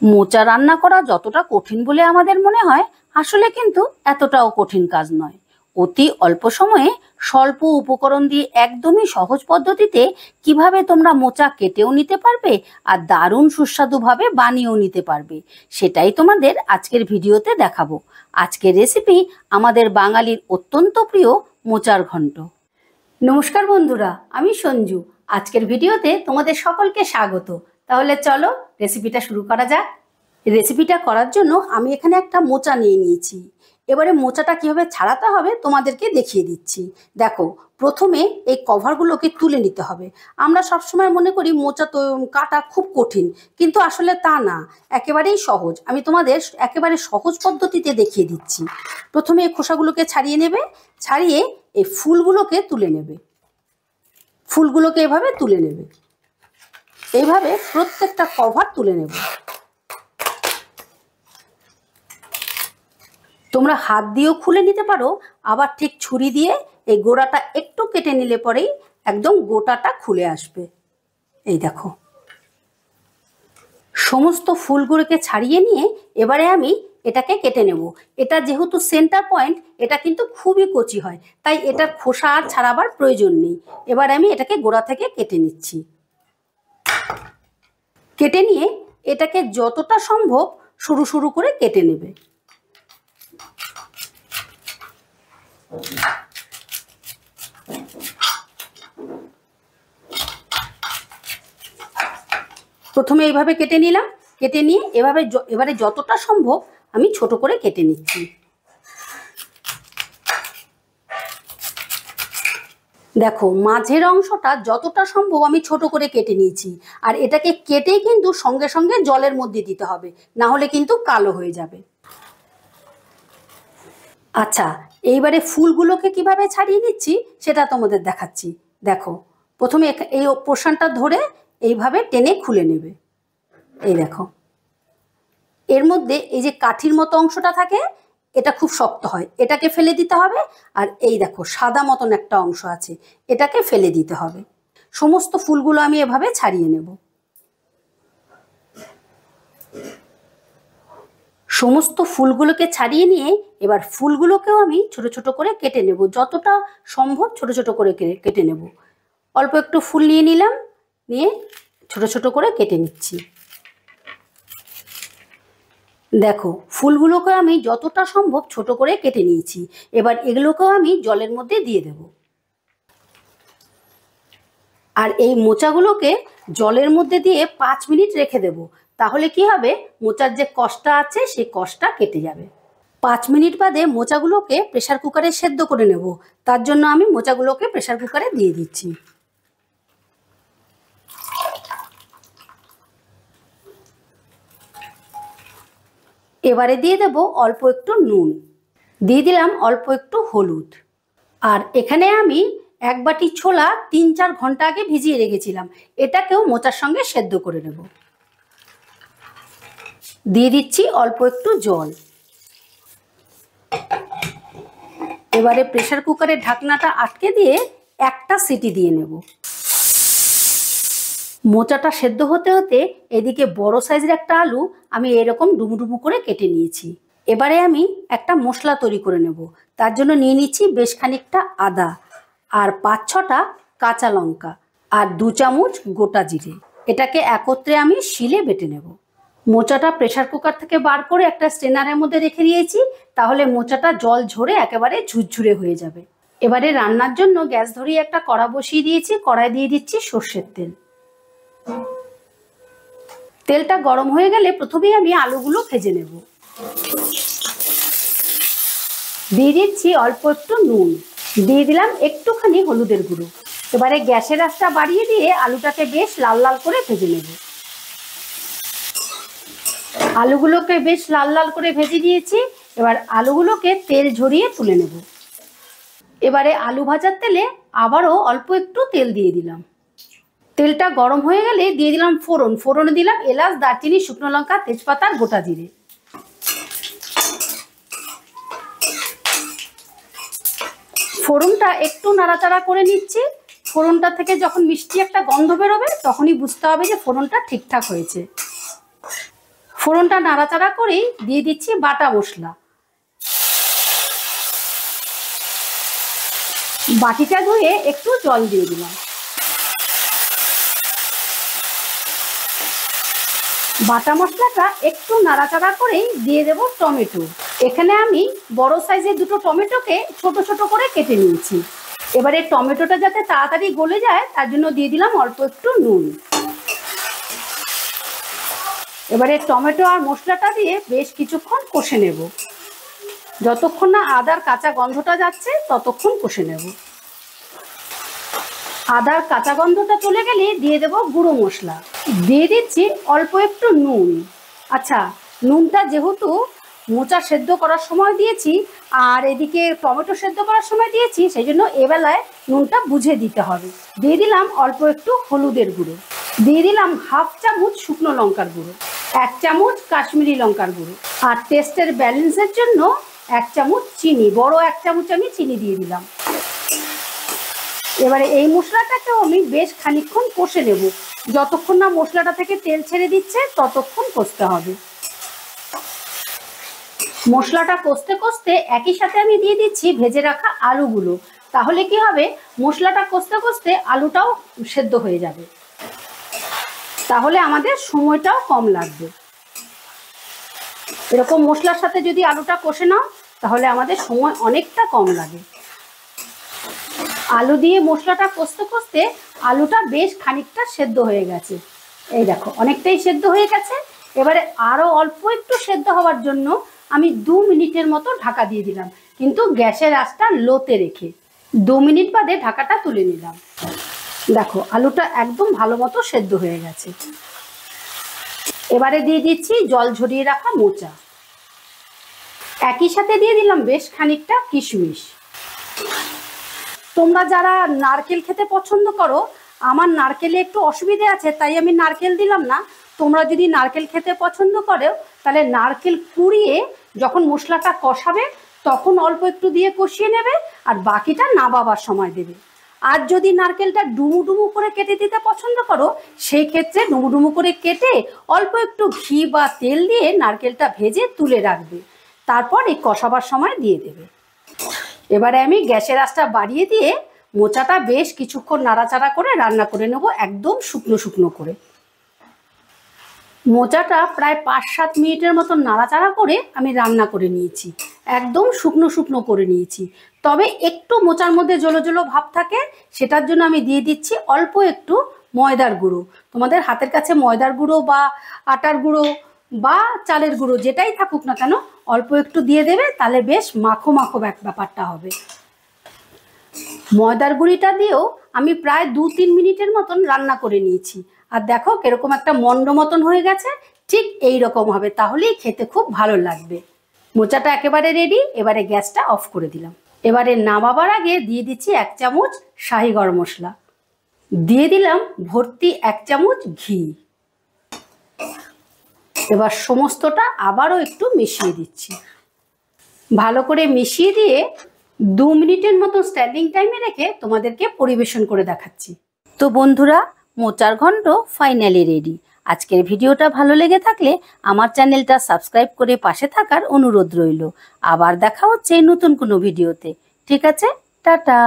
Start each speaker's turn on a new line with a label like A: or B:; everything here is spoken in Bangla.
A: মোচা রান্না করা যতটা কঠিন বলে আমাদের মনে হয়, আসলে কিন্তু এতটাও কঠিন কাজ নয়। অতি অল্প সময়ে স্বল্প উপকরণ দিয়ে একদমই সহজ পদ্ধতিতে কিভাবে তোমরা মোচা কেটেও নিতে পারবে আর দারুণ সুস্বাদুভাবে বানিয়েও নিতে পারবে, সেটাই তোমাদের আজকের ভিডিওতে দেখাবো। আজকের রেসিপি আমাদের বাঙালির অত্যন্ত প্রিয় মোচার ঘন্ট। নমস্কার বন্ধুরা, আমি সঞ্জু। আজকের ভিডিওতে তোমাদের সকলকে স্বাগত। তাহলে চলো রেসিপিটা শুরু করা যাক। রেসিপিটা করার জন্য আমি এখানে একটা মোচা নিয়ে নিয়েছি। এবারে মোচাটা কীভাবে ছাড়াতে হবে তোমাদেরকে দেখিয়ে দিচ্ছি। দেখো, প্রথমে এই কভারগুলোকে তুলে নিতে হবে। আমরা সবসময় মনে করি মোচা তো কাটা খুব কঠিন, কিন্তু আসলে তা না, একেবারেই সহজ। আমি তোমাদের একেবারে সহজ পদ্ধতিতে দেখিয়ে দিচ্ছি। প্রথমে এই খোসাগুলোকে ছাড়িয়ে নেবে, ছাড়িয়ে এই ফুলগুলোকে তুলে নেবে। ফুলগুলোকে এভাবে তুলে নেবে, এইভাবে প্রত্যেকটা কভার তুলে নেবে। তোমরা হাত দিয়েও খুলে নিতে পারো, আবার ঠিক ছুরি দিয়ে এই গোড়াটা একটু কেটে নিলে পরেই একদম গোটাটা খুলে আসবে। এই দেখো, সমস্ত ফুলগুলোকে ছাড়িয়ে নিয়ে এবারে আমি এটাকে কেটে নেব। এটা যেহেতু সেন্টার পয়েন্ট, এটা কিন্তু খুবই কচি হয়, তাই এটার খোসা আর ছাড়াবার প্রয়োজন নেই। এবার আমি এটাকে গোড়া থেকে কেটে নিচ্ছি। কেটে নিয়ে এটাকে যতটা সম্ভব সরু সরু করে কেটে নেবে। প্রথমে এইভাবে কেটে নিলাম, কেটে নিয়ে এবারে যতটা সম্ভব আমি ছোট করে কেটে নিচ্ছি। দেখো, মাঝের অংশটা যতটা সম্ভব আমি ছোট করে কেটে নিয়েছি। আর এটাকে কেটে কিন্তু সঙ্গে সঙ্গে জলের মধ্যে দিতে হবে, না হলে কিন্তু কালো হয়ে যাবে। আচ্ছা, এইবারে ফুলগুলোকে কিভাবে ছাড়িয়ে নিচ্ছি সেটা তোমাদের দেখাচ্ছি। দেখো, প্রথমে এই পোর্শনটা ধরে এইভাবে টেনে খুলে নেবে। এই দেখো, এর মধ্যে এই যে কাঠির মতো অংশটা থাকে, এটা খুব শক্ত হয়, এটাকে ফেলে দিতে হবে। আর এই দেখো, সাদা মতন একটা অংশ আছে, এটাকে ফেলে দিতে হবে। সমস্ত ফুলগুলো আমি এভাবে ছাড়িয়ে নেব। সমস্ত ফুলগুলোকে ছাড়িয়ে নিয়ে এবার ফুলগুলোকেও আমি ছোট ছোট করে কেটে নেব, যতটা সম্ভব ছোট ছোট করে কেটে নেব। অল্প একটু ফুল নিয়ে নিলাম, নিয়ে ছোট ছোট করে কেটে নিচ্ছি। দেখো, ফুলগুলোকে আমি যতটা সম্ভব ছোট করে কেটে নিয়েছি। এবার এগুলোকেও আমি জলের মধ্যে দিয়ে দেব। আর এই মোচাগুলোকে জলের মধ্যে দিয়ে 5 মিনিট রেখে দেব। তাহলে কি হবে, মোচার যে কষটা আছে সেই কষটা কেটে যাবে। 5 মিনিট বাদে মোচাগুলোকে প্রেসার কুকারে সেদ্ধ করে নেব। তার জন্য আমি মোচাগুলোকে প্রেসার কুকারে দিয়ে দিচ্ছি। এবারে দিয়ে দেব অল্প একটু নুন, দিয়ে দিলাম অল্প একটু হলুদ। আর এখানে আমি 1 বাটি ছোলা 3-4 ঘন্টা আগে ভিজিয়ে রেখেছিলাম, এটাকেও মোচার সঙ্গে সেদ্ধ করে নেব। দিয়ে দিচ্ছি অল্প একটু জল। এবারে প্রেসার কুকারের ঢাকনাটা আটকে দিয়ে একটা সিটি দিয়ে নেব। মোচাটা সেদ্ধ হতে হতে এদিকে বড় সাইজের একটা আলু আমি এরকম ডুমুডুমু করে কেটে নিয়েছি। এবারে আমি একটা মশলা তৈরি করে নেব। তার জন্য নিয়ে নিচ্ছি বেশ খানিকটা আদা, আর 5-6টা কাঁচা লঙ্কা, আর 2 চামচ গোটা জিরে। এটাকে একত্রে আমি শিলে বেটে নেব। মোচাটা প্রেসার কুকার থেকে বার করে একটা স্ট্রেনারের মধ্যে রেখে দিয়েছি, তাহলে মোচাটা জল ঝরে একেবারে ঝুরঝুরে হয়ে যাবে। এবারে রান্নার জন্য গ্যাস ধরিয়ে একটা কড়া বসিয়ে দিয়েছি। কড়াই দিয়ে দিচ্ছি সর্ষের তেল। তেলটা গরম হয়ে গেলে প্রথমেই আমি আলুগুলো ভেজে নেব। দিয়ে দিচ্ছি অল্প একটু নুন, দিয়ে দিলাম একটুখানি হলুদের গুঁড়ো। এবারে গ্যাসের আঁচটা বাড়িয়ে দিয়ে আলুটাকে বেশ লাল লাল করে ভেজে নেব। আলুগুলোকে বেশ লাল লাল করে ভেজে দিয়েছি। এবার আলুগুলোকে তেল ঝরিয়ে তুলে নেব। এবারে আলু ভাজার তেলে আবারও অল্প একটু তেল দিয়ে দিলাম। তেলটা গরম হয়ে গেলে দিয়ে দিলাম ফোড়ন। ফোড়নে দিলাম এলাচ, দারচিনি, শুকনো লঙ্কা, তেজপাতা আর গোটা জিরে। ফোড়নটা একটু নাড়াচাড়া করে নিচ্ছি। ফোড়নটা থেকে যখন মিষ্টি একটা গন্ধ বেরোবে তখনই বুঝতে হবে যে ফোড়নটা ঠিকঠাক হয়েছে। ফোড়নটা নাড়াচাড়া করেই দিয়ে দিচ্ছি বাটা মশলা। বাটিটা ধুয়ে একটু জল দিয়ে দিলাম। বাটা মশলাটা একটু নাড়াচাড়া করেই দিয়ে দেব টমেটো। এখানে আমি বড় সাইজের দুটো টমেটোকে ছোট ছোট করে কেটে নিয়েছি। এবারে টমেটোটা যাতে তাড়াতাড়ি গলে যায় তার জন্য দিয়ে দিলাম অল্প একটু নুন। এবারে টমেটো আর মশলাটা দিয়ে বেশ কিছুক্ষণ কষে নেব। যতক্ষণ না আদার কাঁচা গন্ধটা যাচ্ছে ততক্ষণ কষে নেব। আদার কাঁচা গন্ধটা চলে গেলে দিয়ে দেব গুঁড়ো মশলা। দিয়ে দিচ্ছি অল্প একটু নুন। আচ্ছা, নুনটা যেহেতু মোচা সেদ্ধ করার সময় দিয়েছি আর এদিকে টমেটো সেদ্ধ করার সময় দিয়েছি, সেই জন্য এবেলায় নুনটা বুঝে দিতে হবে। দিয়ে দিলাম অল্প একটু হলুদের গুঁড়ো। দিয়ে দিলাম হাফ চামচ শুকনো লঙ্কার গুঁড়ো, 1 চামচ কাশ্মীরি লঙ্কার গুঁড়ো, আর টেস্টের ব্যালেন্সের জন্য 1 চামচ চিনি, বড় 1 চামচ আমি চিনি দিয়ে দিলাম। এবারে এই মশলাটাকেও আমি বেশ খানিকক্ষণ কষে নেব। যতক্ষণ না মশলাটা থেকে তেল ছেড়ে দিচ্ছে ততক্ষণ কষতে হবে। মশলাটা কষতে কষতে একই সাথে আমি দিয়ে দিচ্ছি ভেজে রাখা আলুগুলো। তাহলে কি হবে, মশলাটা কষতে কষতে আলুটাও সেদ্ধ হয়ে যাবে। তাহলে আমাদের সময়টাও কম লাগবে। এরকম মশলার সাথে যদি আলুটা কষে নাও তাহলে আমাদের সময় অনেকটা কম লাগে। আলু দিয়ে মশলাটা কষতে কষতে আলুটা বেশ খানিকটা সেদ্ধ হয়ে গেছে। এই দেখো, অনেকটাই সেদ্ধ হয়ে গেছে। এবারে আরও অল্প একটু সেদ্ধ হওয়ার জন্য আমি 2 মিনিটের মতো ঢাকা দিয়ে দিলাম, কিন্তু গ্যাসের আঁচটা লোতে রেখে। 2 মিনিট বাদে ঢাকাটা তুলে নিলাম। দেখো, আলুটা একদম ভালো মতো সেদ্ধ হয়ে গেছে। এবারে দিয়ে দিচ্ছি জল ঝরিয়ে রাখা মোচা। একই সাথে দিয়ে দিলাম বেশ খানিকটা কিশমিশ। তোমরা যারা নারকেল খেতে পছন্দ করো, আমার নারকেলে একটু অসুবিধে আছে তাই আমি নারকেল দিলাম না। তোমরা যদি নারকেল খেতে পছন্দ করো তাহলে নারকেল কুড়িয়ে যখন মশলাটা কষাবে তখন অল্প একটু দিয়ে কষিয়ে নেবে, আর বাকিটা নাবাবার সময় দেবে। আর যদি নারকেলটা ডুমু ডুমু করে কেটে দিতে পছন্দ করো, সেই ক্ষেত্রে ডুমু ডুমু করে কেটে অল্প একটু ঘি বা তেল দিয়ে নারকেলটা ভেজে তুলে রাখবে, তারপর এই কষাবার সময় দিয়ে দেবে। এবারে আমি গ্যাসের আঁচটা বাড়িয়ে দিয়ে মোচাটা বেশ কিছুক্ষণ নাড়াচাড়া করে রান্না করে নেব, একদম শুকনো শুকনো করে। মোচাটা প্রায় 5-7 মিনিটের মতো নাড়াচাড়া করে আমি রান্না করে নিয়েছি, একদম শুকনো শুকনো করে নিয়েছি। তবে একটু মোচার মধ্যে জলো জলো ভাব থাকে, সেটার জন্য আমি দিয়ে দিচ্ছি অল্প একটু ময়দার গুঁড়ো। তোমাদের হাতের কাছে ময়দার গুঁড়ো বা আটার গুঁড়ো বা চালের গুঁড়ো যেটাই থাকুক না কেন অল্প একটু দিয়ে দেবে, তাহলে বেশ মাখো মাখো ব্যাপারটা হবে। ময়দার গুঁড়িটা দিয়েও আমি প্রায় 2-3 মিনিটের মতন রান্না করে নিয়েছি। আর দেখো কিরকম একটা মন্ড মতন হয়ে গেছে, ঠিক এই রকম হবে, তাহলেই খেতে খুব ভালো লাগবে। মোচাটা একেবারে রেডি। এবারে গ্যাসটা অফ করে দিলাম। এবারে নামাবার আগে দিয়ে দিচ্ছি 1 চামচ শাহি গরম মশলা, দিয়ে দিলাম ভর্তি 1 চামচ ঘি। এবার সমস্তটা আবারও একটু মিশিয়ে দিচ্ছি। ভালো করে মিশিয়ে দিয়ে 2 মিনিটের মতো স্ট্যান্ডিং টাইমে রেখে তোমাদেরকে পরিবেশন করে দেখাচ্ছি। তো বন্ধুরা, মোচার ঘন্ট ফাইনালি রেডি। আজকের ভিডিওটা ভালো লেগে থাকলে আমার চ্যানেলটা সাবস্ক্রাইব করে পাশে থাকার অনুরোধ রইল। আবার দেখা হচ্ছে নতুন কোনো ভিডিওতে। ঠিক আছে, টাটা।